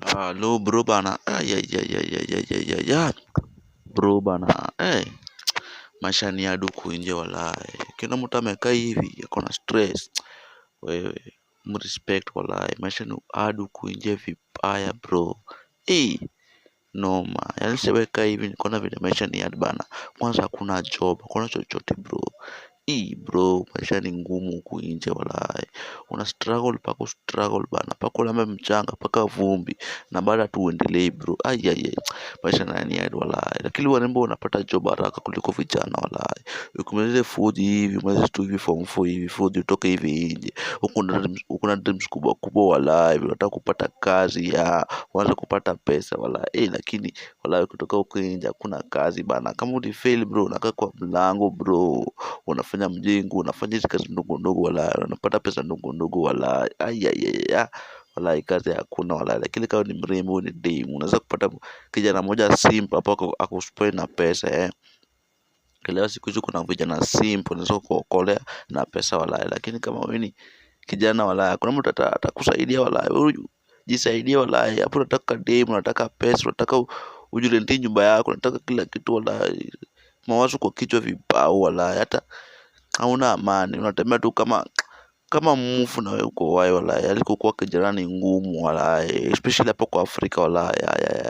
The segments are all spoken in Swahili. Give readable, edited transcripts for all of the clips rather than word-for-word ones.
Halo bro bana, bro bana, maisha ni hadi huku nje walai. Kila mtu amekaa hivi, ako na stress. Wewe, mrespect walai. Maisha ni hadi huku nje vibaya bro. Noma. Yaani siweka hivi nikaona vile maisha ni hard bana. Kwanza hakuna job, hakuna chochote bro. Bro, maisha ni ngumu huku nje walai. Una struggle mpaka struggle bana, mpaka ulame mchanga, mpaka vumbi na bado tu uendelee bro. Maisha ni hard walai. Lakini warembo wanapata job haraka kuliko vijana walai. Ukimaliza food hivi, umaliza tu hivi form 4 hivi, food utoke hivi nje. Uko na dreams kubwa kubwa walai. Unataka kupata kazi ya, uanze kupata pesa walai. Lakini walai kutoka huku nje hakuna kazi bana. Kama ulifail bro, unakaa kwa mlango bro. Unafanya mjengo, unafanya hizi kazi ndogo ndogo walai. Unapata pesa ndogo ndogo walai. Walai kazi hakuna walai. Lakini kama ni mrembo ni demu, unaweza kupata kijana mmoja simp hapo akuspoil na pesa. Leo siku hizi kuna vijana simp unaweza kuokolea na pesa walai. Lakini kama wewe ni kijana walai, hakuna mtu atakusaidia walai. Wewe jisaidie walai. Hapo unataka demu, unataka pesa, unataka ujirentie nyumba yako, unataka kila kitu walai. Mawazo kwa kichwa vibao walai. Hata hauna amani, unatembea tu kama mufu na wewe uko wai walai. Yaani kukuwa kijana ni ngumu walai, especially hapa kwa Afrika walai.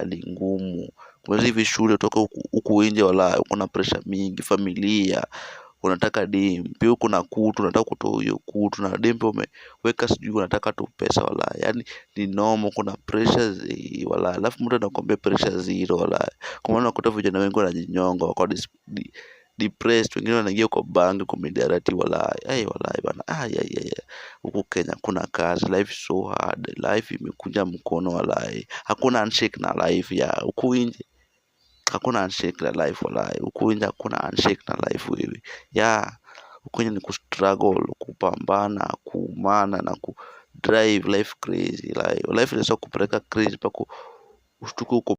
Ni ngumu. Kumaliza hivi shule utoke huku nje walai, uko na pressure mingi, familia, unataka dem, pia uko na kutu, unataka kutoa hiyo kutu, na dem pia umeweka sijui unataka tu pesa walai. Yaani ni normal, kuna pressures walai. Alafu mtu anakuambia pressure zero walai. Kwa maana unakuta vijana wengi wanajinyonga, wako depressed, wengine wanaingia kwa bangi, kwa mihadarati walai. Walai bana. Huku Kenya kuna kazi, life is so hard, life imekunja mkono walai. Hakuna handshake na life ya huku nje. Hakuna handshake na life walai. Huku nje hakuna handshake na life wewe. Huku nje ni kustruggle, kupambana, kuumana na kudrive life crazy. Life inaweza kupeleka crazy mpaka ushtuke uko